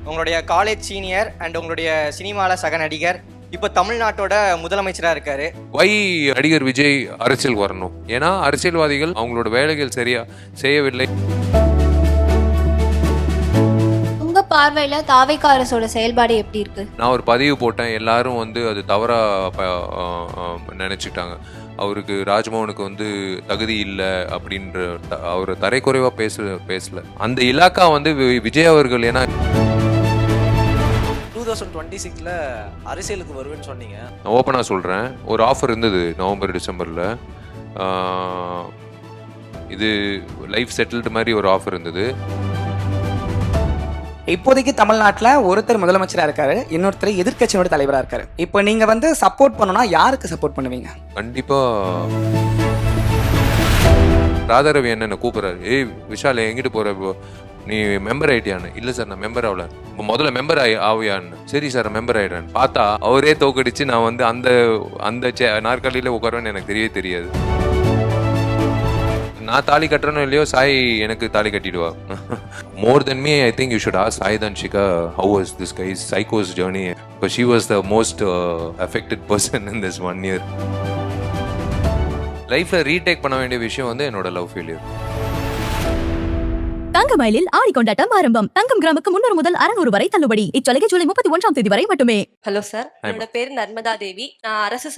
உங்களுடைய college senior and உங்களுடைய சினிமாவில் சக நடிகர், இப்போ தமிழ்நாட்டோட முதலமைச்சராக இருக்காரு. வை நடிகர் விஜய் அரசியல் வரணும்? ஏன்னா அரசியல்வாதிகள் அவங்களோட வேலைகள் சரியா செய்யவில்லை. உங்க பார்வையில தாவேகா அரசோட செயல்பாடு எப்படி இருக்கு? நான் ஒரு பதிவு போட்டேன், எல்லாரும் அது தவறா நினைச்சுட்டாங்க. அவருக்கு ராஜ்மோகனுக்கு தகுதி இல்லை அப்படின்ற அவர் தரைக்குறைவா பேசல. அந்த இலாக்கா விஜய் அவர்கள், ஏன்னா 2026ல அரசியலுக்கு வருவேன்னு சொன்னீங்க. நான் ஓப்பனாக சொல்கிறேன், ஒரு ஆஃபர் இருந்தது நவம்பர் டிசம்பரில். இது லைஃப் செட்டில்டு மாதிரி ஒரு ஆஃபர் இருந்தது. இப்போதைக்கு தமிழ்நாட்டில் ஒருத்தர் முதலமைச்சராக இருக்காரு, இன்னொருத்தர் எதிர்க்கட்சியோட தலைவராக இருக்காரு. இப்போ நீங்கள் சப்போர்ட் பண்ணணும்னா யாருக்கு சப்போர்ட் பண்ணுவீங்க? கண்டிப்பாக ராதாரவி என்ன கூப்பிட்றாரு, ஏய் விஷால் எங்கிட்டு போகிற, நீ மெம்பர் ஆயிட்டியான்னு. இல்லை சார் நான் மெம்பர் ஆகல. இப்போ முதல்ல மெம்பர் ஆவியான்னு. சரி சார் மெம்பர் ஆயிடுறேன்னு பார்த்தா அவரே தோக்கடிச்சு நான் அந்த அந்த நாற்காலியில் உட்காருவேன்னு எனக்கு தெரியவே தெரியாது. நான் தாலி கட்டுறேனோ இல்லையோ, சாய் எனக்கு தாலி கட்டிடுவா. More than me, I think you should ask Sai Dhanshika how was this guy's psycho's journey, because she was the most affected person in this 1 year. லைஃப்ல ரீடேக் பண்ண வேண்டிய விஷயம் என்னோட லவ் ஃபெயிலியர். தங்கமயிலில் ஆடி கொண்டாட்டம் ஆரம்பம். தங்கம் கிராமுக்கு 300 முதல் 600 வரை தள்ளுபடி. இச்சலுகை ஜூலை 31ஆம் தேதி வரை மட்டுமே. ஹலோ சார், என்னோட பேர் நர்மதா தேவி. நான் அரசு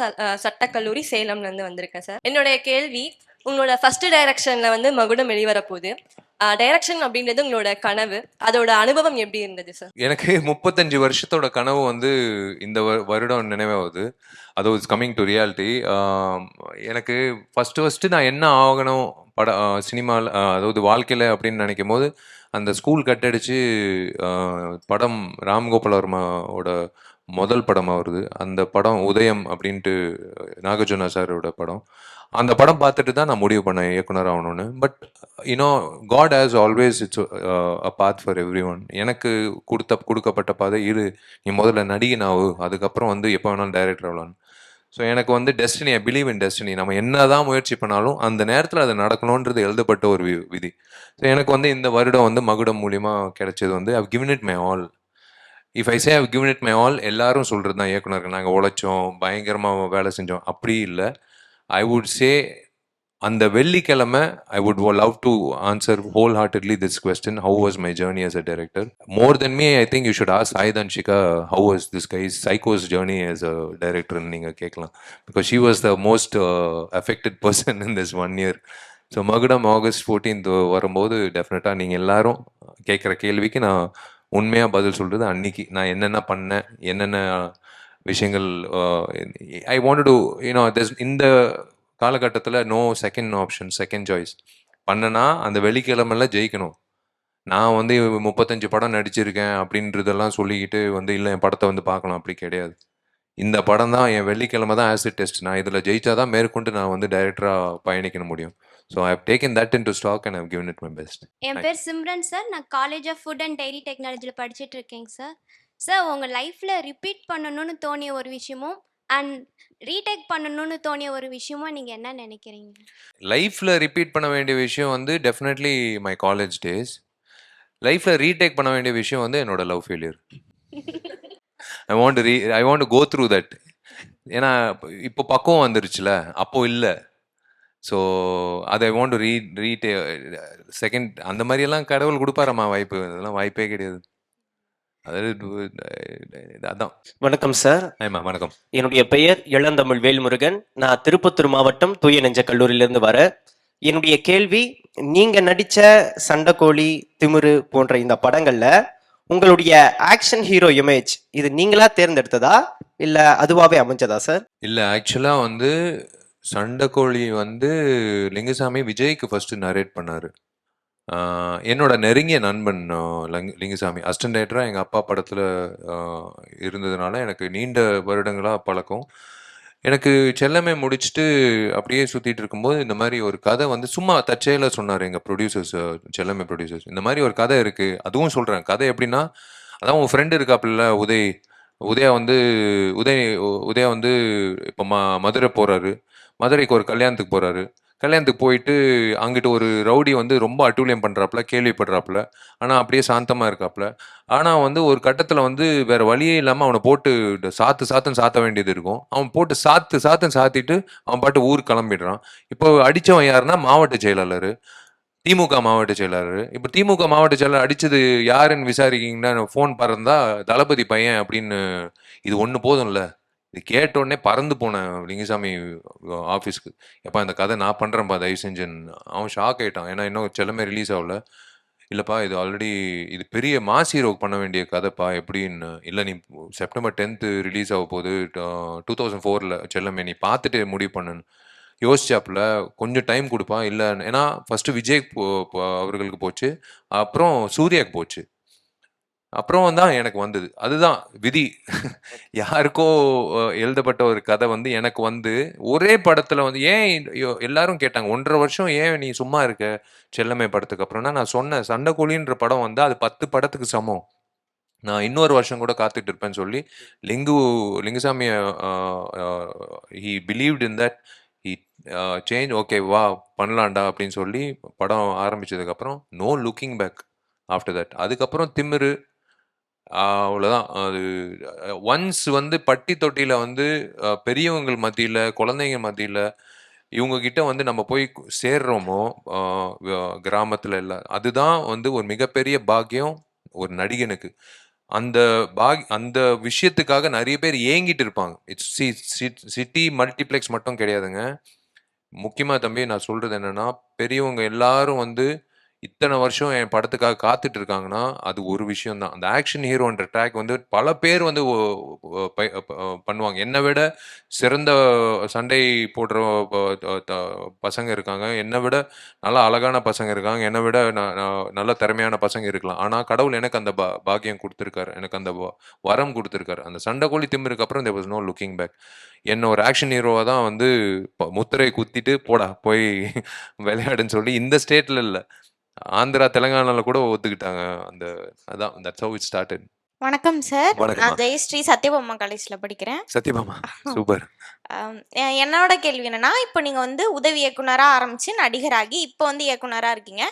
சட்டக்கல்லூரி சேலம்ல இருந்து வந்திருக்கேன் சார். என்னுடைய கேள்வி, உங்களோட ஃபர்ஸ்ட் டைரக்ஷன்ல மகுடம் வெளிவர போகுது. டைரக்ஷன் அப்படின்றது உங்களோட கனவு, அதோட அனுபவம் எப்படி இருந்தது சார்? எனக்கு 35 வருஷத்தோட கனவு இந்த வருடம் நினைவாகுது. அது இஸ் கம்மிங் டு ரியாலிட்டி. எனக்கு ஃபர்ஸ்ட் நான் என்ன ஆகணும் சினிமாவில், அதாவது வாழ்க்கையில் அப்படின்னு நினைக்கும் போது, அந்த ஸ்கூல் கட்டடிச்சு படம் ராம்கோபால் வர்மாவோட முதல் படமாக வருது. அந்த படம் உதயம் அப்படின்ட்டு நாகார்ஜுனா சாரோட படம். அந்த படம் பார்த்துட்டு தான் நான் முடிவு பண்ணேன் இயக்குனர் ஆகணும்னு. But you know God has always it's a path for everyone. எனக்கு கொடுக்கப்பட்ட பாதை இது, நீ முதல்ல நடிகன் ஆகு, அதுக்கப்புறம் எப்போ வேணாலும் டைரக்டர் ஆகலான்னு. ஸோ எனக்கு destiny, I believe in destiny. நம்ம என்ன தான் முயற்சி பண்ணாலும் அந்த நேரத்தில் அது நடக்கணுன்றது எழுதப்பட்ட ஒரு விதி. ஸோ எனக்கு இந்த வருடம் மகுடம் மூலியமாக கிடைச்சது I've given it my all. If I say I've given it my all, எல்லாரும் சொல்கிறது தான் இயக்குனர்கள் நாங்கள் உழைச்சோம், பயங்கரமாக வேலை செஞ்சோம். அப்படி இல்லை. ஐ வுட் சே அந்த வெள்ளிக்கிழமை I would love to answer whole heartedly this question, how was my journey as a director. More than me, I think you should ask Sai Dhanshika how was this guy's psycho's journey as a director ன்னு நீங்கள் கேட்கலாம். Because she was the most affected person in this 1 year. So மகுடம் August 14th வரும்போது டெஃபினட்டாக நீங்கள் எல்லாரும் கேட்குற கேள்விக்கு நான் உண்மையாக பதில் சொல்கிறது அன்னைக்கு நான் என்னென்ன பண்ணேன், என்னென்ன விஷயங்கள். ஐ வாண்ட் டு இந்த காலகட்டத்தில் no second option, second choice. பண்ணனா அந்த வெள்ளிக்கிழமெல்லாம் ஜெயிக்கணும். நான் 35 படம் நடிச்சிருக்கேன் அப்படின்றதெல்லாம் சொல்லிக்கிட்டு இல்லை என் படத்தை பார்க்கலாம், அப்படி கிடையாது. இந்த படம் தான் என் வெள்ளிக்கிழமை தான் ஆசிட் டெஸ்ட். நான் இதில் ஜெயிச்சாதான் மேற்கொண்டு நான் டைரக்டராக பயணிக்க முடியும். So I have taken that into stock and I've given it my best. என் பேர் சிம்ரன் சார். நான் college of food and dairy டெக்னாலஜியில் படிச்சுட்டு இருக்கேங்க சார். சார், உங்கள் லைஃப்பில் ரிப்பீட் பண்ணணும்னு தோணிய ஒரு விஷயமும் அண்ட் ரீடேக் பண்ணணும்னு தோணிய ஒரு விஷயமும் நீங்கள் என்ன நினைக்கிறீங்க? லைஃப்பில் ரிப்பீட் பண்ண வேண்டிய விஷயம் டெஃபினெட்லி மை காலேஜ் டேஸ். லைஃப்பில் ரீடேக் பண்ண வேண்டிய விஷயம் என்னோட love failure. I want to go through that. ஏன்னா இப்போ பக்குவம் வந்துருச்சுல, அப்போ இல்லை. ஸோ அதை I want to retake second. அந்த மாதிரியெல்லாம் கடவுள் கொடுப்பாரம்மா வாய்ப்பு, அதெல்லாம் வாய்ப்பே கிடையாது. அதான். வணக்கம் சார். ஆமா வணக்கம். என்னுடைய பெயர் இளந்தமிழ் வேல்முருகன். நான் திருப்பத்தூர் மாவட்டம் தூய நெஞ்ச கல்லூரியிலிருந்து வரேன். என்னுடைய கேள்வி, நீங்க நடிச்ச சண்டைக்கோழி, திமிரு போன்ற இந்த படங்கள்ல உங்களுடைய ஆக்ஷன் ஹீரோ இமேஜ் இது நீங்களா தேர்ந்தெடுத்ததா இல்ல அதுவாவே அமைஞ்சதா சார்? இல்ல, ஆக்சுவலா சண்டைக்கோழி லிங்குசாமி விஜய்க்கு ஃபர்ஸ்ட் நரேட் பண்ணாரு. என்னோட நெருங்கிய நண்பன் லிங்குசாமி அசிஸ்டன்ட் டைரக்டராக எங்கள் அப்பா படத்தில் இருந்ததுனால எனக்கு நீண்ட வருடங்களாக பழக்கம். எனக்கு செல்லமே முடிச்சுட்டு அப்படியே சுற்றிட்டு இருக்கும்போது இந்த மாதிரி ஒரு கதை சும்மா தற்செயலாக சொன்னார் எங்கள் ப்ரொடியூசர்ஸ், செல்லமே ப்ரொடியூசர்ஸ். இந்த மாதிரி ஒரு கதை இருக்குது, அதுவும் சொல்கிறேன். கதை எப்படின்னா, அதான் உன் ஃப்ரெண்டு இருக்காப்புல உதயா உதயா இப்போ மதுரை போகிறாரு. மதுரைக்கு ஒரு கல்யாணத்துக்கு போகிறாரு. கல்யாணத்துக்கு போயிட்டு அங்கிட்டு ஒரு ரவுடி வந்து ரொம்ப அட்டூழியம் பண்ணுறாப்புல, கேள்விப்படுறாப்புல. ஆனால் அப்படியே சாந்தமாக இருக்காப்புல. ஆனால் வந்து ஒரு கட்டத்தில் வந்து வேறு வழியே இல்லாமல் அவனை போட்டு சாத்துன்னு சாத்த வேண்டியது இருக்கும். அவன் போட்டு சாத்துன்னு சாத்திட்டு அவன் பாட்டு ஊருக்கு கிளம்பிடுறான். இப்போ அடித்தவன் யாருன்னா மாவட்ட செயலாளர், திமுக மாவட்ட செயலாளர். இப்போ திமுக மாவட்ட செயலாளர் அடித்தது யாருன்னு விசாரிக்கிங்கன்னா ஃபோன் பறந்தா தளபதி பையன் அப்படின்னு. இது ஒன்று போதும்ல. இது கேட்ட உடனே பறந்து போனேன் லிங்குசாமி ஆஃபீஸ்க்கு. எப்பா இந்த கதை நான் பண்ணுறேன்ப்பா தயவு செஞ்சுன்னு. அவன் ஷாக் ஆகிட்டான். ஏன்னா இன்னும் செல்லமே ரிலீஸ் ஆகல. இல்லைப்பா இது ஆல்ரெடி இது பெரிய மாஸ் ஹீரோக்கு பண்ண வேண்டிய கதைப்பா எப்படின்னு. இல்லை நீ செப்டம்பர் 10th ரிலீஸ் ஆக போகுது 2004 செல்லமே, நீ பார்த்துட்டு முடிவு பண்ணுன்னு யோசிச்சாப்புல. கொஞ்சம் டைம் கொடுப்பா. இல்லை ஏன்னா ஃபஸ்ட்டு விஜய் அவர்களுக்கு போச்சு, அப்புறம் சூர்யாவுக்கு போச்சு, அப்புறம் தான் எனக்கு வந்தது. அதுதான் விதி. யாருக்கோ எழுதப்பட்ட ஒரு கதை வந்து எனக்கு வந்து ஒரே படத்துல வந்து ஏன் எல்லாரும் கேட்டாங்க 1.5 வருஷம் ஏன் நீ சும்மா இருக்க செல்லமே படத்துக்கு அப்புறம்னா, நான் சொன்னேன் சண்டைக்கோழின்ற படம் வந்து அது 10 படத்துக்கு சமம். நான் இன்னொரு வருஷம் கூட காத்துட்டு இருப்பேன்னு சொல்லி Lingusamy he believed in that. He change. Okay வா பண்ணலாண்டா அப்படின்னு சொல்லி படம் ஆரம்பிச்சதுக்கப்புறம் no looking back after that. அதுக்கப்புறம் திமிரு அவ்வளோதான். அது ஒன்ஸ் வந்து பட்டி தொட்டியில் வந்து பெரியவங்கள் மத்தியில், குழந்தைங்க மத்தியில் இவங்க கிட்ட வந்து நம்ம போய் சேர்றோமோ கிராமத்தில் எல்லாம், அதுதான் வந்து ஒரு மிகப்பெரிய பாக்கியம் ஒரு நடிகனுக்கு. அந்த விஷயத்துக்காக நிறைய பேர் ஏங்கிட்டு இருப்பாங்க. சிட்டி மல்டிப்ளெக்ஸ் மட்டும் கிடையாதுங்க. முக்கியமாக தம்பி நான் சொல்கிறது என்னென்னா, பெரியவங்க எல்லாரும் வந்து இத்தனை வருஷம் என் படத்துக்காக காத்துட்டு இருக்காங்கன்னா அது ஒரு விஷயம் தான். அந்த ஆக்ஷன் ஹீரோன்ற ட்ராக் வந்து பல பேர் வந்து பண்ணுவாங்க. என்னை விட சிறந்த சண்டை போடுற பசங்க இருக்காங்க, என்னை விட நல்ல அழகான பசங்க இருக்காங்க, என்னை விட நல்ல திறமையான பசங்க இருக்கலாம். ஆனால் கடவுள் எனக்கு அந்த பாக்கியம் கொடுத்துருக்காரு, எனக்கு அந்த வரம் கொடுத்துருக்காரு. அந்த சண்டைக்கோழி திமிருக்கு அப்புறம் there was no looking back. என்ன ஒரு ஆக்ஷன் ஹீரோவாக தான் வந்து முத்திரை குத்திட்டு போடா போய் விளையாடுன்னு சொல்லி இந்த ஸ்டேட்ல இல்லை, ஆந்திரா தெலுங்கானால கூட ஒத்துக்கிட்டாங்க. அதான் that's how it started. வணக்கம் சார். வணக்கம்மா. நான் ஜெயஸ்ரீ சத்யபாமா காலேஜ்ல படிக்கிறேன். சத்யபாமா சூப்பர். என்னோட கேள்வி என்னன்னா, இப்போ நீங்க வந்து உதவி இயக்குனரா ஆரம்பிச்சு நடிகராகி இப்போ வந்து இயக்குனரா இருக்கீங்க.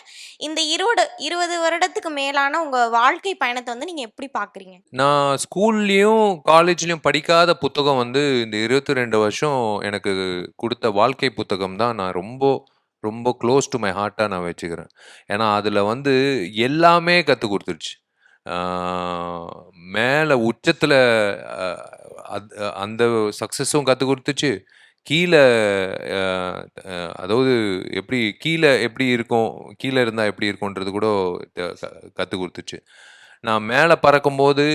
இந்த 20 வருடத்துக்கு மேலான உங்க வாழ்க்கை பயணத்தை வந்து நீங்க எப்படி பாக்குறீங்க? நான் ஸ்கூல்லையும் காலேஜ்லையும் படிக்காத புத்தகம் வந்து இந்த 22 வருஷம் எனக்கு கொடுத்த வாழ்க்கை புத்தகம் தான். நான் ரொம்ப ரொம்ப க்ளோஸ் டு மை ஹார்ட்டாக நான் வச்சுக்கிறேன். ஏன்னா அதில் வந்து எல்லாமே கற்றுக் கொடுத்துருச்சு. மேலே உச்சத்தில் அந்த சக்ஸஸும் கற்றுக் கொடுத்துச்சு. கீழே அதாவது கீழே எப்படி இருக்கும், கீழே இருந்தால் எப்படி இருக்கும்ன்றது கூட கற்றுக் கொடுத்துச்சு. நான் மேலே பறக்கும்போது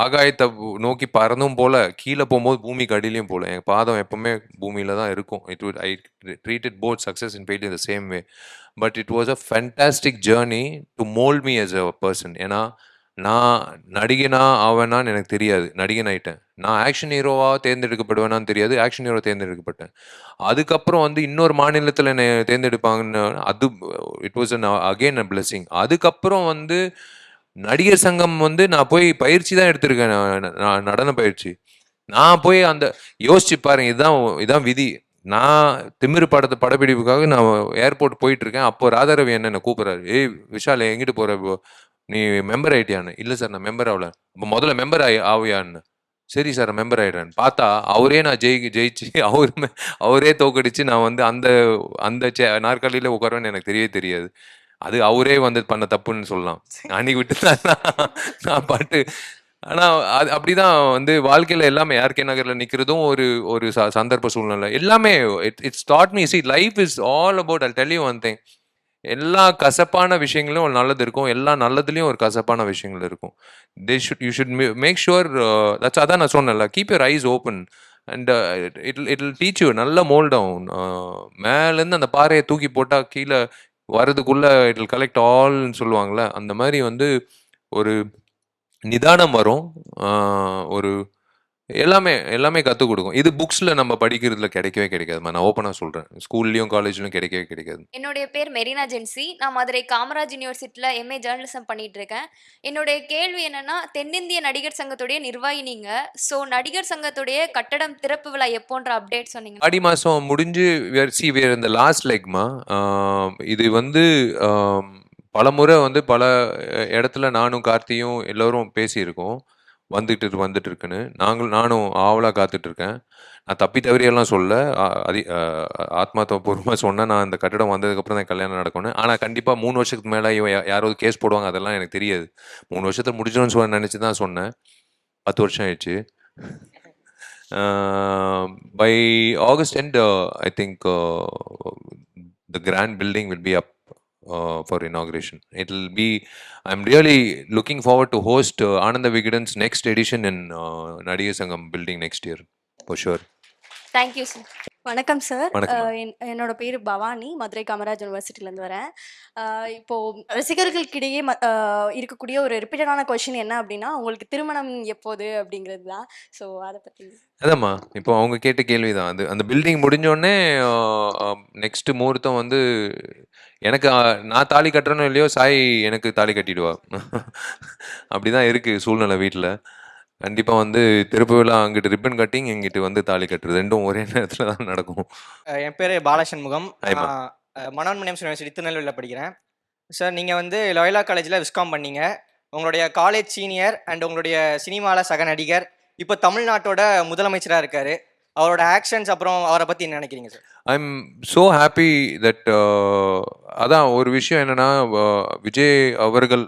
ஆகாயத்தை நோக்கி பறந்தும் போல, கீழே போகும்போது பூமிக்கு அடியிலையும் போல. என் பாதம் எப்பவுமே பூமியில தான் இருக்கும். I treated both success and failure the same way. But it was a fantastic journey to mould me as a person. ஏன்னா நான் நடிகனா ஆவேனான்னு எனக்கு தெரியாது, நடிகன் ஆயிட்டேன். நான் ஆக்ஷன் ஹீரோவாக தேர்ந்தெடுக்கப்படுவேனான்னு தெரியாது, ஆக்ஷன் ஹீரோ தேர்ந்தெடுக்கப்பட்டேன். அதுக்கப்புறம் வந்து இன்னொரு மாநிலத்தில் என்னை தேர்ந்தெடுப்பாங்கன்னு அது it was again a blessing. அதுக்கப்புறம் வந்து நடிகர் சங்கம் வந்து நான் போய் பயிற்சி தான் எடுத்திருக்கேன், நடன பயிற்சி. நான் போய் அந்த யோசிச்சு பாருங்க, இதான் விதி. நான் திமிரு படப்பிடிப்புக்காக நான் ஏர்போர்ட் போயிட்டு இருக்கேன். அப்போ ராதாரவி என்ன கூப்பிடுறாரு, ஏய் விஷால் எங்கிட்டு போற, நீ மெம்பர் ஆயிட்டியான்னு. இல்லை சார் நான் மெம்பர் ஆகல. அப்போ முதல்ல மெம்பர் ஆவியான்னு. சரி சார் மெம்பர் ஆயிடுறேன்னு பார்த்தா அவரே நான் ஜெயிச்சு அவரே தோக்கடிச்சு நான் வந்து அந்த நாற்காலியில உட்காருவேன்னு எனக்கு தெரியவே தெரியாது. அது அவரே வந்து பண்ண தப்புன்னு சொல்லலாம். அன்னைக்கு விட்டு நான் பாட்டு. ஆனால் அது அப்படிதான் வந்து வாழ்க்கையில் எல்லாமே யார்கே நகரில் நிற்கிறதும் ஒரு சந்தர்ப்ப சூழ்நிலை எல்லாமே. It's dot me life is all about. I'll tell you one thing. எல்லா கசப்பான விஷயங்களும் ஒரு நல்லது இருக்கும், எல்லா நல்லதுலேயும் ஒரு கசப்பான விஷயங்கள் இருக்கும். You should make sure. அதான் நான் சொன்னேன்ல, keep your eyes open and it'll teach you. நல்ல மோல்ட் டவுன். மேலேருந்து அந்த பாறையை தூக்கி போட்டால் கீழே வரதுக்குள்ள இட்'ll கலெக்ட் ஆல்னு சொல்லுவாங்கள்ல, அந்த மாதிரி வந்து ஒரு நிதானம் வரும், ஒரு எல்லாமே எல்லாமே கற்றுக் கொடுக்கும். இது புக்ஸில் நம்ம படிக்கிறதுல கிடைக்கவே கிடைக்காதுமா. நான் ஓப்பனாக சொல்கிறேன். ஸ்கூல்லையும் காலேஜ்லையும் கிடைக்கவே கிடைக்காது. என்னுடைய பேர் மெரினா ஜென்சி. நான் மதுரை காமராஜ் யூனிவர்சிட்டியில் எம்ஏ ஜேர்னலிசம் பண்ணிட்டு இருக்கேன். என்னுடைய கேள்வி என்னன்னா, தென்னிந்திய நடிகர் சங்கத்துடைய நிர்வாகி நீங்க. ஸோ நடிகர் சங்கத்துடைய கட்டடம் திறப்பு விழா எப்போன்ற அப்டேட் சொன்னீங்க? ஆடி மாதம் முடிஞ்சு வேர் இந்த லாஸ்ட் லெக்மா. இது வந்து பலமுறை வந்து பல இடத்துல நானும் கார்த்தியும் எல்லோரும் பேசியிருக்கோம். வந்துட்டு இருக்குன்னு. நானும் ஆவலாக காத்துட்ருக்கேன். நான் தப்பி தவறியெல்லாம் சொல்ல. ஆத்மார்த்தபூர்வமாக சொன்னேன். நான் இந்த கட்டடம் வந்ததுக்கப்புறம் தான் கல்யாணம் நடக்கணும். ஆனால் கண்டிப்பாக 3 வருஷத்துக்கு மேலே இவன் யாராவது கேஸ் போடுவாங்க, அதெல்லாம் எனக்கு தெரியாது. 3 வருஷத்தில் முடிச்சிடும்னு நினச்சி தான் சொன்னேன். 10 வருஷம் ஆயிடுச்சு. By August end, I think the grand building will be up for inauguration. I'm really looking forward to host Ananda Vigadan's next edition in Nadigar Sangam building next year, for sure. Thank you sir. வணக்கம் sir. வணக்கம். என்னோட பேர் பவானி, மதுரை காமராஜ் யூனிவர்சிட்டிலேருந்து வரேன். இப்போ ரசிகர்களுக்கிடையே இருக்கக்கூடிய ஒரு ரிப்பீட்டடான question என்ன அப்படின்னா, உங்களுக்கு திருமணம் எப்போது அப்படிங்கிறது தான். ஸோ அதை பற்றி. அதாம்மா, இப்போ அவங்க கேட்ட கேள்வி தான் அது. அந்த பில்டிங் முடிஞ்சோடனே நெக்ஸ்ட் முகூர்த்தம் வந்து எனக்கு நான் தாலி கட்டுறேனோ இல்லையோ, சாய் எனக்கு தாலி கட்டிடுவா. அப்படிதான் இருக்கு சூழ்நிலை வீட்டில். கண்டிப்பாக வந்து திறப்பு விழா அங்கிட்டு ரிப்பன் கட்டிங், இங்கிட்டு வந்து தாலி கட்டுறது ரெண்டும் ஒரே நேரத்தில் தான் நடக்கும். என் பேர் பாலசண்முகம். ஆமா. மனோன்மணியம் யூனிவர்சிட்டி திருநெல்வேலியில் படிக்கிறேன். சார், நீங்கள் வந்து லோயலா காலேஜில் விஸ்காம் பண்ணீங்க. உங்களுடைய காலேஜ் சீனியர் அண்ட் உங்களுடைய சினிமாவில் சக நடிகர் இப்போ தமிழ்நாட்டோட முதலமைச்சராக இருக்கார். அவரோட ஆக்ஷன்ஸ் அப்புறம் அவரை பற்றி என்ன நினைக்கிறீங்க sir? I'm so happy that அதான் ஒரு விஷயம் என்னென்னா, விஜய் அவர்கள்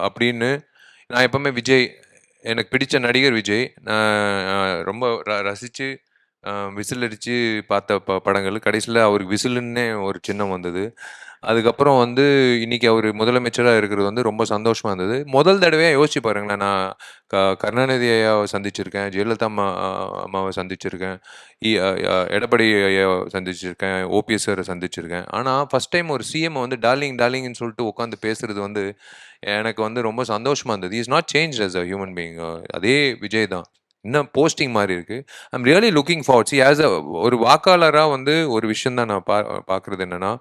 அப்படின்னு நான் எப்போவுமே விஜய், எனக்கு பிடிச்ச நடிகர் விஜய். நான் ரொம்ப ரசித்து விசில் அடித்து பார்த்த படங்கள். கடைசியில் அவருக்கு விசிலுன்னே ஒரு சின்னம் வந்தது. அதுக்கப்புறம் வந்து இன்றைக்கி அவர் முதலமைச்சராக இருக்கிறது வந்து ரொம்ப சந்தோஷமாக இருந்தது. முதல் தடவையாக யோசிச்சு பாருங்களேன், நான் கருணாநிதி ஐயாவை சந்திச்சிருக்கேன், ஜெயலலிதா அம்மாவை சந்திச்சிருக்கேன், எடப்பாடி ஐயாவை சந்திச்சிருக்கேன், ஓபிஎஸ் சாரை சந்திச்சிருக்கேன். ஆனால் ஃபஸ்ட் டைம் ஒரு சிஎம் வந்து டார்லிங்னு சொல்லிட்டு உட்காந்து பேசுகிறது வந்து எனக்கு வந்து ரொம்ப சந்தோஷமாக இருந்தது. Is not change as a human being. அதே விஜய் தான், இன்னும் போஸ்டிங் மாதிரி இருக்குது. I'm really looking forward. சி ஆஸ் ஒரு வாக்காளராக வந்து ஒரு விஷயம் தான் நான் பார்க்குறது என்னென்னா,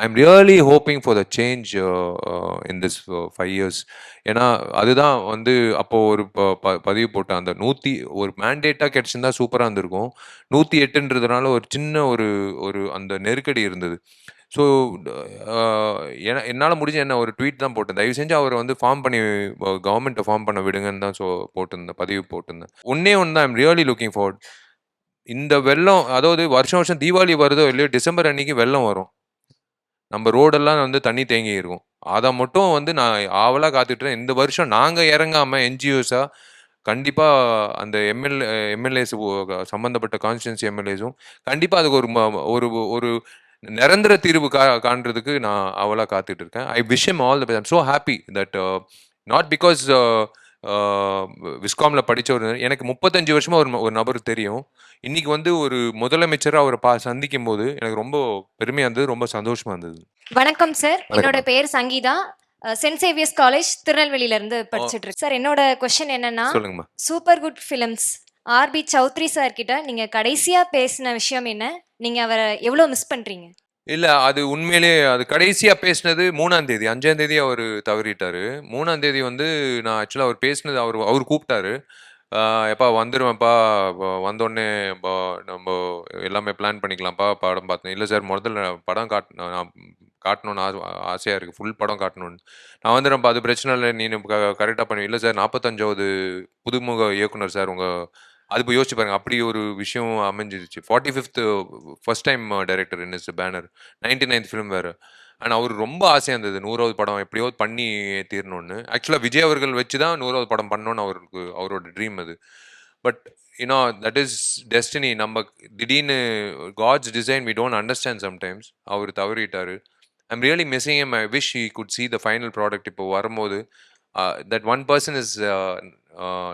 I'm really hoping for the change in this 5 years. ஏன்னா அதுதான் வந்து அப்போது ஒரு பதிவு போட்ட அந்த ஒரு மேண்டேட்டாக கிடச்சிருந்தா சூப்பராக இருந்திருக்கும். 108ன்றதுனால ஒரு சின்ன ஒரு அந்த நெருக்கடி இருந்தது. ஸோ என்னால் முடிஞ்ச என்ன ஒரு ட்வீட் தான் போட்டேன். தயவு செஞ்சு அவரை வந்து ஃபார்ம் பண்ணி கவர்மெண்ட்டை ஃபார்ம் பண்ண விடுங்கன்னு தான் போட்டிருந்தேன், பதிவு போட்டிருந்தேன். ஒன்றே ஒன்று தான், ஐம் ரியலி லுக்கிங் ஃபார்வர்ட். இந்த வெள்ளம், அதாவது வருஷம் தீபாவளி வருதோ இல்லையோ, டிசம்பர் அன்னைக்கு வெள்ளம் வரும். நம்ம ரோடெல்லாம் வந்து தண்ணி தேங்கி இருக்கும். அதை மட்டும் வந்து நான் ஆவலாக காத்துட்றேன். இந்த வருஷம் நாங்கள் இறங்காமல் என்ஜிஓஸாக கண்டிப்பாக அந்த எம்எல்ஏஸ் சம்மந்தப்பட்ட கான்ஸ்டியூன்சி எம்எல்ஏஸும் கண்டிப்பாக அதுக்கு ஒரு ஒரு நிரந்தர தீர்வு காண்றதுக்கு நான் அவளாக காத்துட்டு இருக்கேன். I wish him all the best. I'm so happy that not because விஸ்காமில் படித்த எனக்கு 35 வருஷமாக ஒரு நபர் தெரியும். இன்னைக்கு வந்து ஒரு முதலமைச்சராக அவரை சந்திக்கும் போது எனக்கு ரொம்ப பெருமையாக இருந்தது, ரொம்ப சந்தோஷமாக இருந்தது. வணக்கம் சார். என்னோட பேர் சங்கீதா. சென்ட் சேவியர்ஸ் காலேஜ் திருநெல்வேலியிலேருந்து படிச்சுட்டு இருக்கு சார். என்னோட கொஸ்டின் என்னன்னா, சொல்லுங்கம்மா. சூப்பர் குட் ஃபிலிம்ஸ் ஆர்பி சௌத்ரி சார் கிட்ட நீங்கள் கடைசியாக பேசின விஷயம் என்ன? நீங்கள் அவரை எவ்வளோ மிஸ் பண்ணுறீங்க? இல்லை, அது உண்மையிலே அது கடைசியாக பேசினது 3ஆம் தேதி. 5ஆம் தேதி அவர் தவறிட்டார். 3ஆம் தேதி வந்து நான் ஆக்சுவலாக அவர் பேசினது, அவர் கூப்பிட்டாரு. எப்பா வந்துடுவேன்ப்பா, வந்தோடனே நம்ம எல்லாமே பிளான் பண்ணிக்கலாம்ப்பா, படம் பார்த்தேன். இல்லை சார், முதல்ல படம் நான் காட்டணும்னு ஆசையாக இருக்குது, ஃபுல் படம் காட்டணும்னு. நான் வந்துடுறேன்ப்பா, அது பிரச்சனை இல்லை, நீ கரெக்டாக பண்ணுவேன். இல்லை சார், 45வது புதுமுக இயக்குனர் சார், அது இப்போ யோசிச்சு பாருங்க, அப்படி ஒரு விஷயம் அமைஞ்சிருச்சு. 45th first time director in is banner, 99th film வேறு. அண்ட் அவர் ரொம்ப ஆசையாக இருந்தது 100வது படம் எப்படியாவது பண்ணி தீரணும்னு. ஆக்சுவலாக விஜய் அவர்கள் வச்சு தான் 100வது படம் பண்ணணும்னு அவரோட ட்ரீம் அது. But you know that is destiny. நம்ம திடீர்னு God's design we don't understand sometimes. அவர் தவறிட்டார். I'm really missing him. I wish he could see the final product. இப்போ வரும்போது that one person is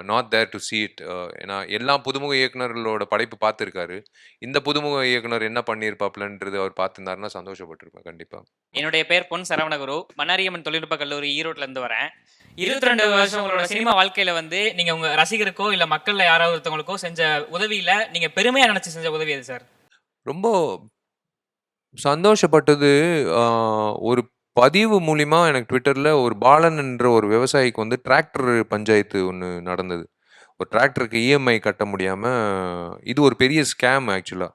not there to see it. ஏன்னா எல்லா புதுமுக இயக்குனர்களோட படைப்பு பார்த்துருக்காரு. இந்த புதுமுக இயக்குனர் என்ன பண்ணியிருப்பாப்லன்றது அவர் பார்த்துருந்தாருன்னா சந்தோஷப்பட்டிருப்பேன் கண்டிப்பா. என்னுடைய பேர் பொன் சரவணகுரு, மன்னாரியம்மன் தொழில்நுட்ப கல்லூரி ஈரோட்ல இருந்து வரேன். 22 வருஷம் உங்களோட சினிமா வாழ்க்கையில வந்து நீங்க உங்க ரசிகருக்கோ இல்ல மக்கள்ல யாராவது ஒருத்தவங்களுக்கோ செஞ்ச உதவியில நீங்க பெருமையா நினைச்சு செஞ்ச உதவி எது சார்? ரொம்ப சந்தோஷப்பட்டது ஒரு பதிவு மூலிமா எனக்கு ட்விட்டரில் ஒரு பாலன் என்ற ஒரு விவசாயிக்கு வந்து டிராக்டர் பஞ்சாயத்து ஒன்று நடந்தது. ஒரு டிராக்டருக்கு இஎம்ஐ கட்ட முடியாமல், இது ஒரு பெரிய ஸ்கேம் ஆக்சுவலாக.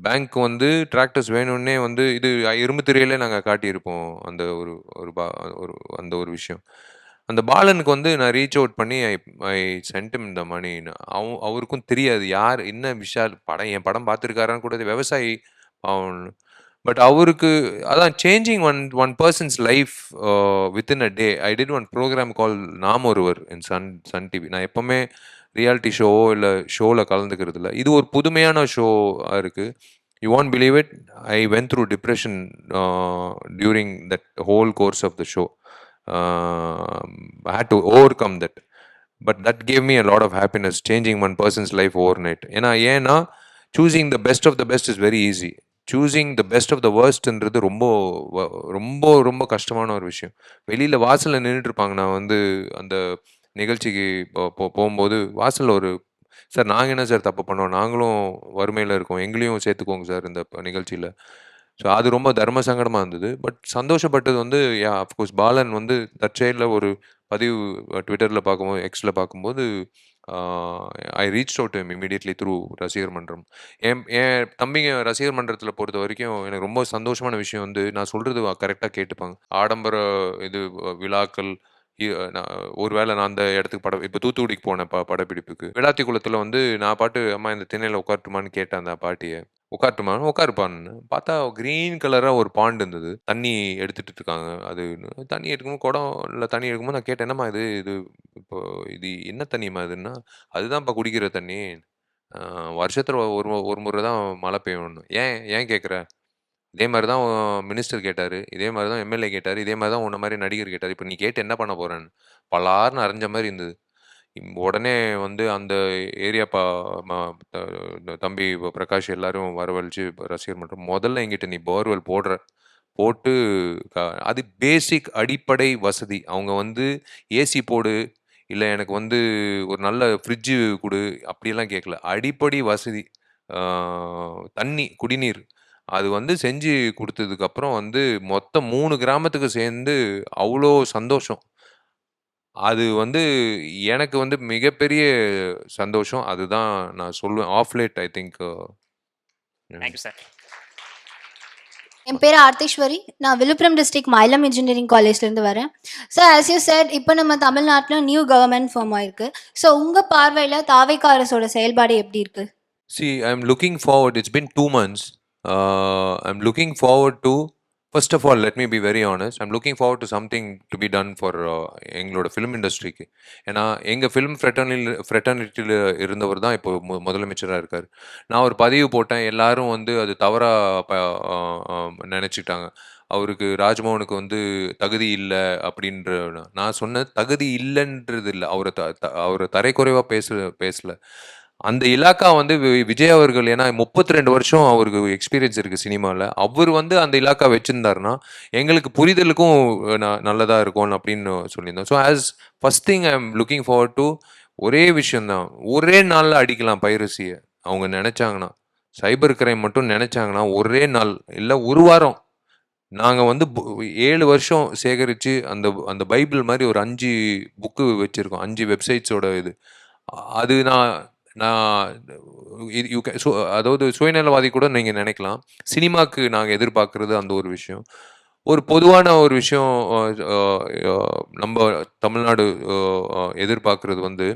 பேங்க் வந்து டிராக்டர்ஸ் வேணும்னே வந்து இது இரும்பு திரையிலே நாங்கள் காட்டியிருப்போம் அந்த ஒரு ஒரு ஒரு அந்த ஒரு விஷயம். அந்த பாலனுக்கு வந்து நான் ரீச் அவுட் பண்ணி ஐ சென்ட் இந்த மணின்னு. அவருக்கும் தெரியாது யார் என்ன விஷால் படம் என் படம் பார்த்துருக்காரான்னு கூட விவசாயி அவன். பட் அவருக்கு அதான் changing one person's life within a day. I did one programme call Naam Oruvar in Sun TV. நான் எப்போவுமே ரியாலிட்டி ஷோவோ இல்லை ஷோவில் கலந்துக்கிறது இல்லை. இது ஒரு புதுமையான ஷோவாக இருக்குது. You won't believe it, I went through depression during that whole course of the show. I had to overcome that. But that gave me a lot of happiness, changing one person's life overnight. ஏன்னா choosing the best of the best is very easy. Choosing the best of the worstன்றது ரொம்ப ரொம்ப ரொம்ப கஷ்டமான ஒரு விஷயம். வெளியில் வாசலில் நின்றுட்டு இருப்பாங்க. நான் வந்து அந்த நிகழ்ச்சிக்கு போகும்போது வாசலில் ஒரு சார் நாங்கள் என்ன சார் தப்பு பண்ணோம், நாங்களும் வறுமையில் இருக்கோம், எங்களையும் சேர்த்துக்கோங்க சார் இந்த நிகழ்ச்சியில். ஸோ அது ரொம்ப தர்ம சங்கடமாக இருந்தது. பட் சந்தோஷப்பட்டது வந்து அஃப்கோர்ஸ் பாலன் வந்து தற்செயலில் ஒரு பதிவு ட்விட்டரில் பார்க்கும்போது எக்ஸில் பார்க்கும்போது I reach out immediately through ரசிகர் மன்றம். என் தம்பிங்க ரசிகர் மன்றத்தில் பொறுத்த வரைக்கும் எனக்கு ரொம்ப சந்தோஷமான விஷயம் வந்து நான் சொல்கிறது கரெக்டாக கேட்டுப்பாங்க. ஆடம்பர இது விழாக்கள் ஒருவேளை நான் அந்த இடத்துக்கு இப்போ தூத்துக்குடிக்கு போனேன் படப்பிடிப்புக்கு. விளாத்திக்குளத்தில் வந்து நான் பாட்டு அம்மா இந்த திண்ணையில் உட்காரட்டுமான்னு கேட்டேன் அந்த பாட்டியை. உட்காரட்டுமான்னு உட்காருப்பான்னு பார்த்தா க்ரீன் கலராக ஒரு பாண்டு இருந்தது. தண்ணி எடுத்துட்டு இருக்காங்க. அது தண்ணி எடுக்கும்போது குடம் இல்லை தண்ணி எடுக்கும்போது நான் கேட்டேன், என்னம்மா இது இது இப்போ இது என்ன தண்ணிம்மா இதுன்னா, அதுதான்ப்பா குடிக்கிற தண்ணி, வருஷத்தில் ஒரு முறை தான் மழை பெய்யணும்னு. ஏன் ஏன் கேட்குற? இதே மாதிரி தான் மினிஸ்டர் கேட்டார், இதே மாதிரி தான் எம்எல்ஏ கேட்டார், இதே மாதிரி தான் உன்ன மாதிரி நடிகர் கேட்டார், இப்போ நீ கேட்டு என்ன பண்ண போகிறேன்னு பலார்னு அரைஞ்ச மாதிரி இருந்தது. உடனே வந்து அந்த ஏரியா தம்பி பிரகாஷ் எல்லாரும் வரவழைச்சு ரசிகர் மன்றம் முதல்ல எங்கிட்ட நீ போர்வெல் போட்டு அது பேசிக் அடிப்படை வசதி. அவங்க வந்து ஏசி போடு இல்லை எனக்கு வந்து ஒரு நல்ல ஃப்ரிட்ஜு கொடு அப்படியெல்லாம் கேட்கல. அடிப்படை வசதி தண்ணி குடிநீர் அது வந்து செஞ்சு கொடுத்ததுக்கப்புறம் வந்து மொத்தம் 3 கிராமத்துக்கு சேர்ந்து அவ்வளோ சந்தோஷம். அது வந்து எனக்கு வந்து மிகப்பெரிய சந்தோஷம். அதுதான் நான் சொல்லுவேன். Of late I think. Thank you sir. என் பேர் ஆர்த்தேஸ்வரி. நான் விழுப்புரம் டிஸ்ட்ரிக்ட் மயிலம் இன்ஜினியரிங் காலேஜ்லேருந்து வரேன். சார் ஆஸ் யூ செட், இப்போ நம்ம தமிழ்நாட்டில் நியூ கவர்மெண்ட் ஃபார்ம் ஆயிருக்கு. ஸோ உங்கள் பார்வையில் தாவேகா அரசோட செயல்பாடு எப்படி இருக்குது? See, I'm looking forward. It's been 2 months. I'm looking forward to, first of all, let me be very honest. I'm looking forward to something to be done for எங்களோட film இண்டஸ்ட்ரிக்கு. ஏன்னா எங்கள் ஃபிலிம் ஃப்ரெட்டர்னிட்டியில் இருந்தவர் தான் இப்போ முதலமைச்சராக இருக்கார். நான் ஒரு பதிவு போட்டேன், எல்லாரும் வந்து அது தவறாக நினச்சிட்டாங்க. அவருக்கு ராஜ்மோகனுக்கு வந்து தகுதி இல்லை அப்படின்ற. நான் சொன்ன தகுதி இல்லைன்றது இல்லை, அவரை தரைக்குறைவாக பேசலை. அந்த இலாக்கா வந்து விஜய் அவர்கள், ஏன்னா 32 வருஷம் அவருக்கு எக்ஸ்பீரியன்ஸ் இருக்குது சினிமாவில், அவர் வந்து அந்த இலாக்கா வச்சுருந்தாருன்னா எங்களுக்கு புரிதலுக்கும் நல்லதாக இருக்கும் அப்படின்னு சொல்லியிருந்தோம். So as first thing I am looking forward to ஒரே விஷயந்தான், ஒரே நாளில் அடிக்கலாம் பைரசியை. அவங்க நினச்சாங்கன்னா, சைபர் கிரைம் மட்டும் நினச்சாங்கன்னா ஒரே நாள் இல்லை ஒரு வாரம். நாங்கள் வந்து 7 வருஷம் சேகரித்து அந்த பைபிள் மாதிரி ஒரு 5 புக்கு வச்சுருக்கோம், 5 வெப்சைட்ஸோட இது. அது அதாவது சுயநலவாதி கூட நீங்கள் நினைக்கலாம். சினிமாவுக்கு நாங்கள் எதிர்பார்க்குறது அந்த ஒரு விஷயம். ஒரு பொதுவான ஒரு விஷயம் நம்ம தமிழ்நாடு எதிர்பார்க்குறது வந்து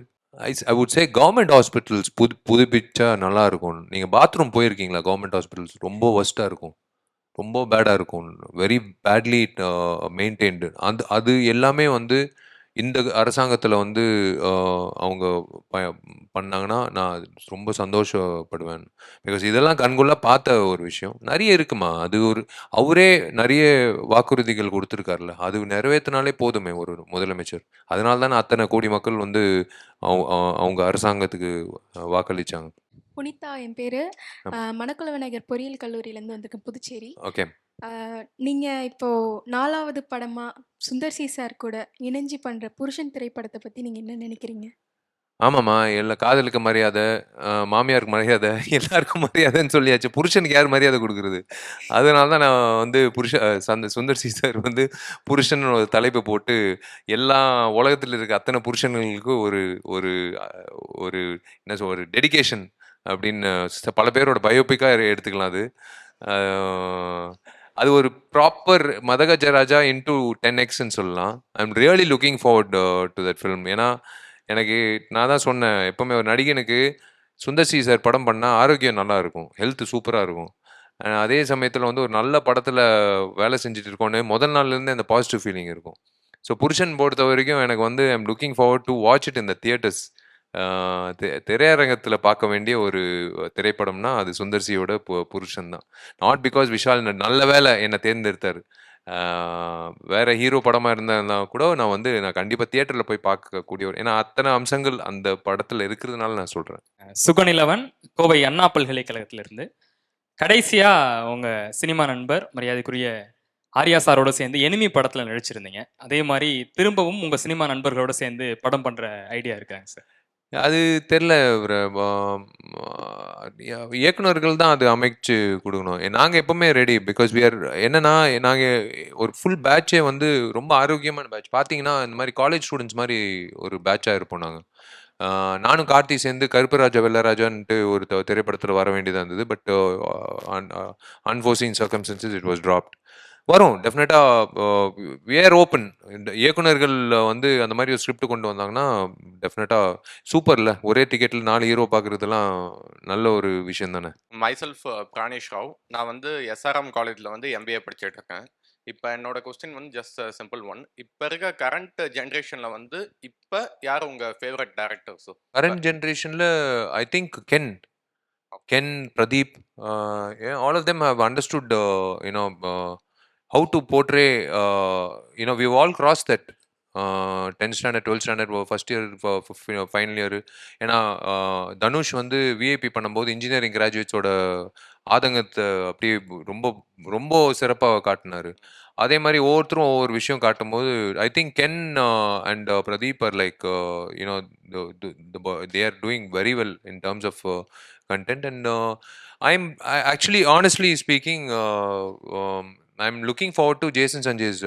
I would say government hospitals புதுப்பிச்சா நல்லா இருக்கும். நீங்கள் பாத்ரூம் போயிருக்கீங்களா? கவர்மெண்ட் ஹாஸ்பிட்டல்ஸ் ரொம்ப ஒஸ்ட்டாக இருக்கும், ரொம்ப பேடாக இருக்கும், வெரி பேட்லி மெயின்டைன்டு. அது எல்லாமே வந்து இந்த அரசாங்கத்தில் வந்து அவங்க பண்ணாங்கன்னா நான் ரொம்ப சந்தோஷப்படுவேன். பிகாஸ் இதெல்லாம் கண்கொள்ளா பார்த்த ஒரு விஷயம் நிறைய இருக்குமா. அது ஒரு அவரே நிறைய வாக்குறுதிகள் கொடுத்துருக்காருல்ல, அது நிறைவேற்றினாலே போதுமே ஒரு முதலமைச்சர். அதனால தானே அத்தனை கோடி மக்கள் வந்து அவங்க அரசாங்கத்துக்கு வாக்களிச்சாங்க. புனிதா என் பேர். மணக்குள விநாயகர் பொறியியல் கல்லூரியிலேருந்து வந்திருக்கேன், புதுச்சேரி. ஓகே. நீங்கள் இப்போது 4வது படமாக சுந்தர் சி சார் கூட இணைஞ்சு பண்ணுற புருஷன் திரைப்படத்தை பற்றி நீங்கள் என்ன நினைக்கிறீங்க? ஆமாம்மா, எல்லா காதலுக்கு மரியாதை, மாமியாருக்கு மரியாதை, எல்லாருக்கும் மரியாதைன்னு சொல்லியாச்சு. புருஷனுக்கு யார் மரியாதை கொடுக்குறது? அதனால தான் நான் வந்து சுந்தர் சி சார் வந்து புருஷன் ஒரு தலைப்பு போட்டு எல்லா உலகத்தில் இருக்க அத்தனை புருஷன்களுக்கும் ஒரு ஒரு ஒரு என்ன சொல் ஒரு டெடிகேஷன் அப்படின்னு பல பேரோட பயோபிக்காக எடுத்துக்கலாம் அது. அது ஒரு ப்ராப்பர் மதகஜராஜா இன்டூ 10Xன்னு சொல்லலாம். I am really looking forward to that film. ஏன்னா எனக்கு நான் தான் சொன்னேன், எப்போவுமே ஒரு நடிகனுக்கு சுந்தர் சி சார் படம் பண்ணால் ஆரோக்கியம் நல்லா இருக்கும், ஹெல்த் சூப்பராக இருக்கும். அதே சமயத்தில் வந்து ஒரு நல்ல படத்தில் வேலை செஞ்சுட்டு இருக்கோன்னு முதல் நாள்லேருந்து அந்த பாசிட்டிவ் ஃபீலிங் இருக்கும். ஸோ புருஷன் பொறுத்த வரைக்கும் எனக்கு வந்து I am looking forward to watch it in the theatres. திரையரங்கத்தில் பார்க்க வேண்டிய ஒரு திரைப்படம்னா அது சுந்தர் சியோட புருஷன் தான். நாட் பிகாஸ் விஷால் நல்ல வேலை என்னை தேர்ந்தெடுத்தார். வேற ஹீரோ படமாக இருந்தா கூட நான் கண்டிப்பாக தியேட்டரில் போய் பார்க்கக்கூடிய ஒரு, ஏன்னா அத்தனை அம்சங்கள் அந்த படத்தில் இருக்கிறதுனால நான் சொல்கிறேன். சுகநிலவன், கோவை அண்ணா பல்கலைக்கழகத்திலிருந்து. கடைசியாக உங்கள் சினிமா நண்பர் மரியாதைக்குரிய ஆர்யா சாரோட சேர்ந்து எனிமி படத்தில் நடிச்சிருந்தீங்க. அதே மாதிரி திரும்பவும் உங்கள் சினிமா நண்பர்களோட சேர்ந்து படம் பண்ணுற ஐடியா இருக்காங்க சார்? அது தெரில, இயக்குனர்கள் தான் அது அமைச்சு கொடுக்கணும். நாங்கள் எப்போவுமே ரெடி. பிகாஸ் என்னன்னா நாங்கள் ஒரு ஃபுல் பேட்சே வந்து ரொம்ப ஆரோக்கியமான பேட்ச். பார்த்தீங்கன்னா இந்த மாதிரி காலேஜ் ஸ்டூடெண்ட்ஸ் மாதிரி ஒரு பேட்சாக இருப்போம் நாங்கள். நானும் கார்த்தி சேர்ந்து கருப்பராஜா வெள்ளராஜான்ட்டு ஒரு திரைப்படத்தில் வர வேண்டியதாக இருந்தது. But unforeseen circumstances it was dropped. வரும் டெஃபினட்டாக. We are open. இந்த இயக்குனர்கள் வந்து அந்த மாதிரி ஒரு ஸ்கிரிப்ட் கொண்டு வந்தாங்கன்னா டெஃபினட்டாக சூப்பர்ல. ஒரே டிக்கெட்டில் 4 ஹீரோ பார்க்குறதுலாம் நல்ல ஒரு விஷயம் தானே. மைசெல்ஃப் பிராணேஷ் ராவ். நான் வந்து எஸ்ஆர்எம் காலேஜில் வந்து எம்பிஏ படிச்சுட்டு இருக்கேன். இப்போ என்னோட கொஸ்டின் வந்து ஜஸ்ட் சிம்பிள் ஒன். இப்போ இருக்க கரண்ட் ஜென்ரேஷனில் வந்து இப்போ யார் உங்கள் ஃபேவரட் டேரக்டர்ஸு? கரண்ட் ஜென்ரேஷனில் ஐ think Ken, Pradeep, all of them have understood how to portray, we've all crossed that 10th standard, 12th standard, first year, final year. ஏன்னா தனுஷ் வந்து விஐபி பண்ணும்போது இன்ஜினியரிங் கிராஜுவேட்ஸோட ஆதங்கத்தை அப்படியே ரொம்ப ரொம்ப சிறப்பாக காட்டினார். அதே மாதிரி ஒவ்வொருத்தரும் ஒவ்வொரு விஷயம் காட்டும்போது I think Ken and Pradeep are like they are doing very well in terms of content. And actually honestly speaking, I'm looking forward to Jason Sanjay's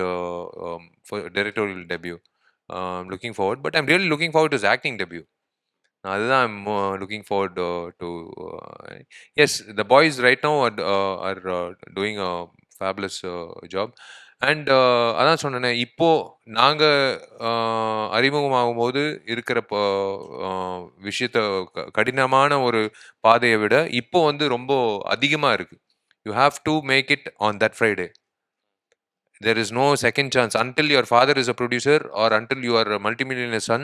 for directorial debut. I'm looking forward, but I'm really looking forward to his acting debut. அதுதான் I'm looking forward to. Yes, the boys right now are doing a fabulous job. And அதான் சொன்னேனே, இப்போ நாங்கள் அறிமுகமாகும் போது இருக்கிற விஷயத்த கடினமான ஒரு பாதையை விட இப்போ வந்து ரொம்ப அதிகமாக இருக்குது. You have to make it on that Friday. There is no second chance. Until your father is a producer or until you are a multimillionaire son,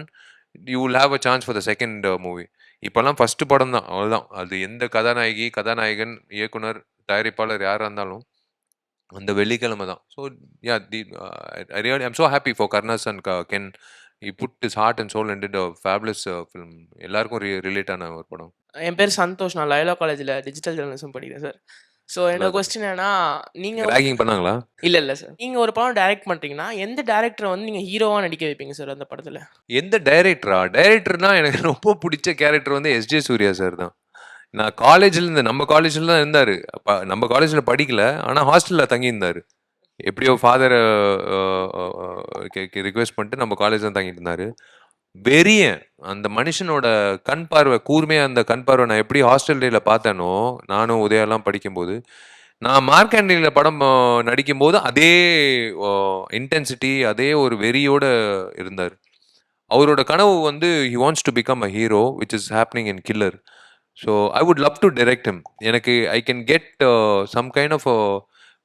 you will have a chance for the second movie. இப்போல்லாம் first படம் தான், அவ்வளோதான். அது எந்த கதாநாயகி, கதாநாயகன், இயக்குனர், தயாரிப்பாளர் யாராக இருந்தாலும் அந்த வெள்ளிக்கிழமை தான். So I'm so happy for Karnas and Ken. He put his heart and soul and did a fabulous film. எல்லாருக்கும் ரிலேட் ஆன ஒரு படம். என் பேர் சந்தோஷ். நான் லயோலா காலேஜில் டிஜிட்டல் ஜேர்னலிசம் படிக்கிறேன் சார். ஸோ என்னோட கொஸ்டின் என்னன்னா, நீங்கள் ரேகிங் பண்ணாங்களா? இல்லை சார், நீங்கள் ஒரு படம் டைரக்ட் பண்ணுறீங்கன்னா எந்த டேரக்டரை வந்து நீங்கள் ஹீரோவாக நடிக்க வைப்பீங்க சார் அந்த படத்தில்? எந்த டைரக்டர்னா எனக்கு ரொம்ப பிடிச்ச கேரக்டர் வந்து எஸ்ஜே சூர்யா சார் தான். நான் நம்ம காலேஜில் தான் இருந்தார். நம்ம காலேஜில் படிக்கல, ஆனால் ஹாஸ்டலில் தங்கியிருந்தார். எப்படியோ ஃபாதரை ரிக்வெஸ்ட் பண்ணிட்டு நம்ம காலேஜ் தான் தங்கிட்டு இருந்தார். வெறியன் அந்த மனுஷனோட கண் பார்வை, கூர்மையாக அந்த கண் பார்வை நான் எப்படி ஹாஸ்டல் டேயில் பார்த்தேனோ, நானும் உதயெல்லாம் படிக்கும்போது, நான் மார்க்கண்டியில் படம் நடிக்கும்போது அதே இன்டென்சிட்டி, அதே ஒரு வெறியோடு இருந்தார். அவரோட கனவு வந்து he wants to become a hero, which is happening in Killer. So I would love to direct him. எனக்கு I can get some kind of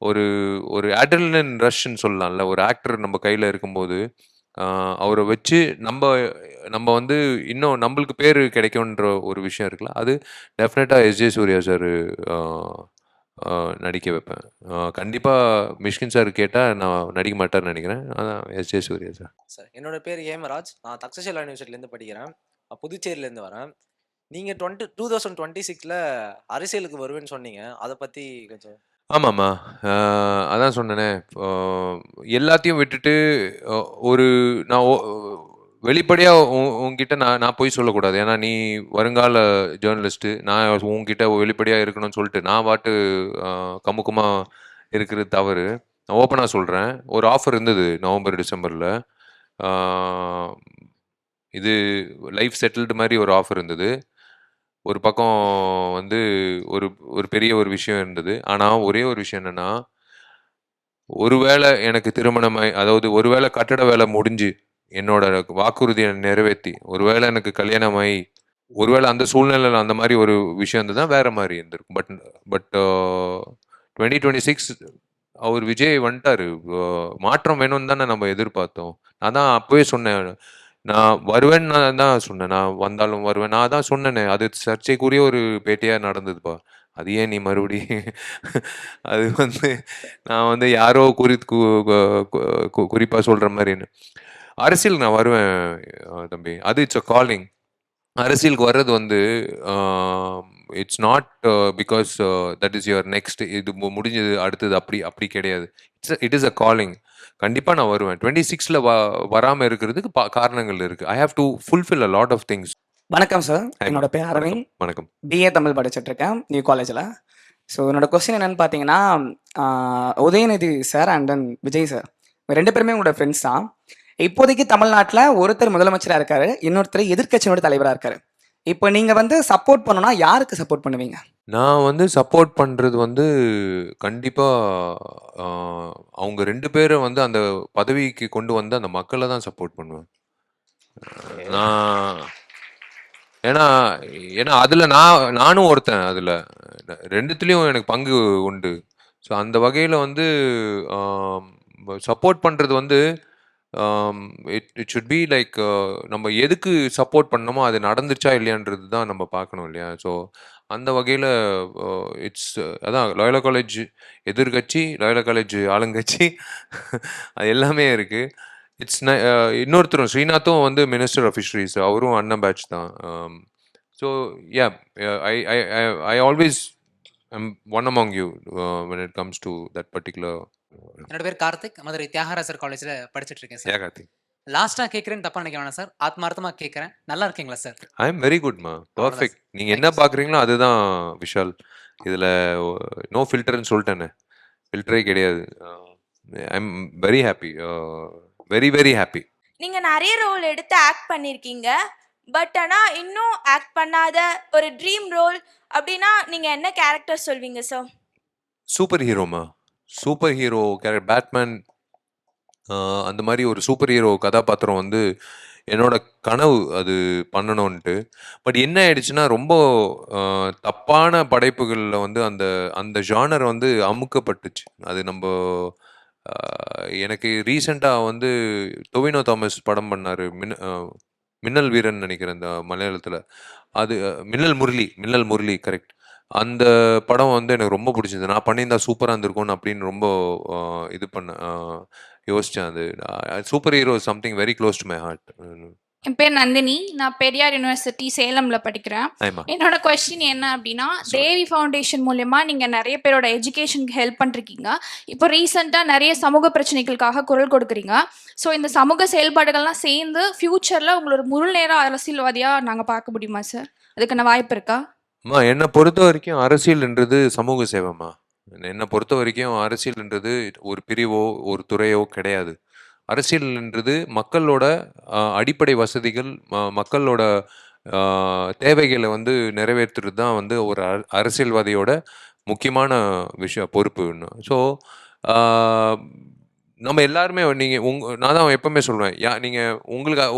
ஒரு adrenaline rushன்னு சொல்லலாம்ல. ஒரு ஆக்டர் நம்ம கையில் இருக்கும்போது அவரை வச்சு நம்ம நம்ம வந்து இன்னும் நம்மளுக்கு பேர் கிடைக்கும்ன்ற ஒரு விஷயம் இருக்குல்ல, அது டெஃபினட்டாக எஸ்ஜே சூர்யா சார் நடிக்க வைப்பேன். கண்டிப்பாக மிஷ்கின் சார் கேட்டால் நான் நடிக்க மாட்டேன்னு நினைக்கிறேன். அதான் எஸ்ஜே சூர்யா சார். சார் என்னோட பேர் ஏமராஜ். நான் தக்ஷஷிலா யூனிவர்சிட்டிலேருந்து படிக்கிறேன். புதுச்சேரியிலேருந்து வரேன். நீங்கள் 2026ல் அரசியலுக்கு வருவேன்னு சொன்னீங்க, அதை பற்றி கொஞ்சம். ஆமாம்மா. அதான் சொன்னேனே, எல்லாத்தையும் விட்டுட்டு ஒரு நான் வெளிப்படையாக உங்ககிட்ட நான் போய் சொல்லக்கூடாது. ஏன்னா நீ வருங்கால ஜேர்னலிஸ்ட்டு, நான் உங்ககிட்ட வெளிப்படையாக இருக்கணும்னு சொல்லிட்டு நான் பாட்டு கமுக்கமாக இருக்கிறது தவறு. நான் ஓப்பனாக சொல்கிறேன். ஒரு ஆஃபர் இருந்தது நவம்பர் டிசம்பரில். இது லைஃப் செட்டில்டு மாதிரி ஒரு ஆஃபர் இருந்தது. ஒரு பக்கம் வந்து ஒரு ஒரு பெரிய ஒரு விஷயம் இருந்தது. ஆனால் ஒரே ஒரு விஷயம் என்னென்னா, ஒருவேளை எனக்கு திருமணமாய், அதாவது ஒருவேளை கட்டட வேலை முடிஞ்சு என்னோட வாக்குறுதியை நிறைவேற்றி ஒருவேளை எனக்கு கல்யாணமாகி ஒருவேளை அந்த சூழ்நிலையில் அந்த மாதிரி ஒரு விஷயம் இருந்ததுதான் வேற மாதிரி இருந்திருக்கும். பட் 2026 அவர் விஜய் வந்துட்டாரு. மாற்றம் வேணும்னு தானே நம்ம எதிர்பார்த்தோம். நான் தான் அப்பவே சொன்னேன், நான் வருவேன்னு தான் சொன்னேன். நான் வந்தாலும் வருவேன். நான் தான் சொன்னேனே, அது சர்ச்சைக்குரிய ஒரு பேட்டியாக நடந்ததுப்பா. அது ஏன் நீ மறுபடி அது வந்து நான் வந்து யாரோ குறிப்பாக சொல்கிற மாதிரின்னு. அரசியல் நான் வருவேன் தம்பி. அது இட்ஸ் அ காலிங். அரசியலுக்கு வர்றது வந்து it's not because that is your next, இது முடிஞ்சது அடுத்தது, அப்படி கிடையாது. It is a calling. கண்டிப்பாக நான் வருவேன். 26ல் வராமல் இருக்கிறதுக்கு காரணங்கள் இருக்குது. I have to fulfil a lot of things. வணக்கம் சார், என்னோட பேர் அரவிந்த். வணக்கம். பிஏ தமிழ் படிச்சுட்டு இருக்கேன் நியூ காலேஜில். ஸோ என்னோட கொஸ்டின் என்னன்னு பார்த்தீங்கன்னா, Udhayanidhi sir and then Vijay sir ரெண்டு பேருமே உங்களோட ஃப்ரெண்ட்ஸ் தான். இப்போதைக்கு தமிழ்நாட்டில் ஒருத்தர் முதலமைச்சராக இருக்காரு, இன்னொருத்தர் எதிர்க்கட்சியோட தலைவராக இருக்காரு. இப்போ நீங்கள் வந்து சப்போர்ட் பண்ணணும்னா யாருக்கு சப்போர்ட் பண்ணுவீங்க? நான் வந்து சப்போர்ட் பண்ணுறது வந்து கண்டிப்பாக அவங்க ரெண்டு பேரும் வந்து அந்த பதவிக்கு கொண்டு வந்து அந்த மக்களை தான் சப்போர்ட் பண்ணுவேன். நான் ஏன்னா ஏன்னா அதில் நானும் ஒருத்தன், அதில் ரெண்டுத்துலேயும் எனக்கு பங்கு உண்டு. ஸோ அந்த வகையில் வந்து சப்போர்ட் பண்ணுறது வந்து இட் ஷுட் பி லைக், நம்ம எதுக்கு சப்போர்ட் பண்ணணுமோ அது நடந்துச்சா இல்லையான்றது தான் நம்ம பார்க்கணும் இல்லையா? ஸோ அந்த வகையில் இட்ஸ் அதான் லயோலா காலேஜ் எதிர்கட்சி, லயோலா காலேஜ் ஆளுங்கட்சி அது எல்லாமே இருக்குது. இட்ஸ் இன்னொருத்தரும் ஸ்ரீநாத்தும் வந்து மினிஸ்டர் ஆஃப் ஃபிஷரிஸ், அவரும் அண்ணன் பேட்ச் தான். So yeah, I always I'm one among you when it comes to that particular. என்னோட பேர் கார்த்திக், மதுரை தியாகராசர் காலேஜில் படிச்சுட்டு இருக்கேன் சார். கார்த்திக், லாஸ்ட்டாக கேட்குறேன்னு தப்பாக நினைக்க வேணாம் சார், ஆத்மார்த்தமாக கேட்குறேன். நல்லா இருக்கீங்களா சார்? ஐ எம் வெரி குட்மா, பர்ஃபெக்ட். நீங்கள் என்ன பார்க்குறீங்களோ அதுதான் விஷால். இதில் நோ ஃபில்டர்னு சொல்லிட்டேனே, ஃபில்டரே கிடையாது. ஐ am very happy, very very happy. நீங்கள் நிறைய ரோல் எடுத்து ஆக்ட் பண்ணியிருக்கீங்க, பட் ஆனால் இன்னும் ஆக்ட் பண்ணாத ஒரு ட்ரீம் ரோல் அப்படின்னா நீங்கள் என்ன கேரக்டர் சொல்வீங்க சார்? சூப்பர் ஹீரோமா, சூப்பர் ஹீரோ கேரக்டர், பேட்மேன், அந்த மாதிரி ஒரு சூப்பர் ஹீரோ கதாபாத்திரம் வந்து என்னோட கனவு அது பண்ணணும்ன்ட்டு. பட் என்ன ஆயிடுச்சுன்னா, ரொம்ப தப்பான படைப்புகளில் வந்து அந்த அந்த ஜானர் வந்து அமுக்கப்பட்டுச்சு. அது நம்ம எனக்கு ரீசெண்டாக வந்து டொவினோ தாமஸ் படம் பண்ணார், மின்னல் வீரன் நினைக்கிறேன் இந்த மலையாளத்தில். அது மின்னல் முரளி கரெக்ட். அந்த படம் வந்து எனக்கு ரொம்ப பிடிச்சது. நான் பண்ணியிருந்தா சூப்பராக இருந்திருக்கும்னு அப்படின்னு ரொம்ப இது யோசித்தேன். அது super hero something very close to my heart. என் பேர் நந்தினி, நான் பெரியார் யூனிவர்சிட்டி சேலமில் படிக்கிறேன். என்னோட கொஸ்டின் என்ன அப்படின்னா, தேவி ஃபவுண்டேஷன் மூலயமா நீங்கள் நிறைய பேரோட எஜுகேஷனுக்கு ஹெல்ப் பண்ணிருக்கீங்க. இப்போ ரீசெண்டாக நிறைய சமூக பிரச்சனைகளுக்காக குரல் கொடுக்குறீங்க. ஸோ இந்த சமூக செயல்பாடுகள்லாம் சேர்ந்து ஃப்யூச்சரில் உங்களோட முழு நேர அரசியல்வாதியாக நாங்கள் பார்க்க முடியுமா சார்? அதுக்கான வாய்ப்பு இருக்கா? அம்மா, என்னை பொறுத்த வரைக்கும் அரசியல்ன்றது சமூக சேவைம்மா. என்னை பொறுத்த வரைக்கும் அரசியல்ன்றது ஒரு பிரிவோ ஒரு துறையோ கிடையாது. அரசியல்ன்றது மக்களோட அடிப்படை வசதிகள், மக்களோட தேவைகளை வந்து நிறைவேற்றுறது தான் வந்து ஒரு அரசியல்வாதியோட முக்கியமான பொறுப்புன்னு. ஸோ நம்ம எல்லாருமே நான் தான் எப்பவுமே சொல்லுவேன், நீங்கள்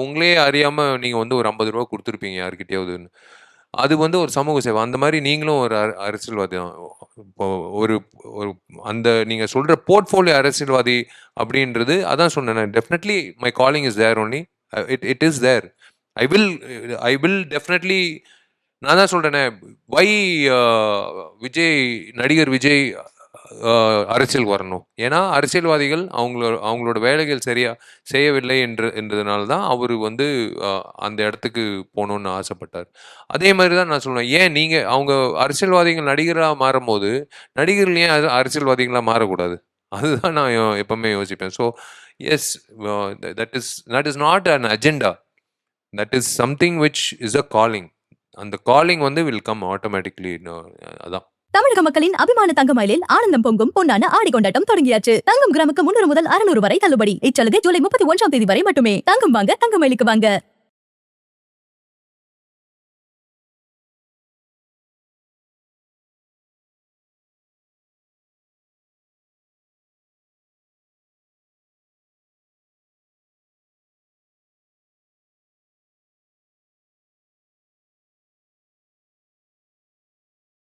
உங்களே அறியாமல் நீங்கள் வந்து ஒரு 50 ரூபா கொடுத்துருப்பீங்க யாருக்கிட்டையாவதுன்னு. அது வந்து ஒரு சமூக சேவை. அந்த மாதிரி நீங்களும் ஒரு அரசியல்வாதி தான். இப்போ ஒரு ஒரு அந்த நீங்கள் சொல்கிற போர்ட்ஃபோலியோ அரசியல்வாதி அப்படின்றது அதான் சொன்னேன். Definitely my calling is there only. It is there. I will definitely. நான் தான் சொல்கிறேனே, வை விஜய், நடிகர் விஜய் அரசியல் வரணும். ஏன்னா அரசியல்வாதிகள் அவங்களோட வேலைகள் சரியா செய்யவில்லை என்றதுனால தான் அவர் வந்து அந்த இடத்துக்கு போகணுன்னு ஆசைப்பட்டார். அதே மாதிரி தான் நான் சொல்லுவேன், ஏன் நீங்கள் அவங்க அரசியல்வாதிகள் நடிகராக மாறும்போது நடிகர்கள் ஏன் அரசியல்வாதிகளாக மாறக்கூடாது? அதுதான் நான் எப்பவுமே யோசிப்பேன். So yes, that is not an agenda, that is something which is a calling. அந்த காலிங் வந்து வில் கம் ஆட்டோமேட்டிக்லி. அதான் தமிழக மக்களின் அபிமான தங்கமயிலில் ஆனந்தம் பொங்கும் பொன்னான ஆடி கொண்டாட்டம் தொடங்கியாச்சு. தங்கம் கிராமுக்கு 300 முதல் 600 வரை தள்ளுபடி. இச்சலுகை ஜூலை 31 வரை மட்டுமே. தங்கம் வாங்க தங்கமயிலுக்கு வாங்க.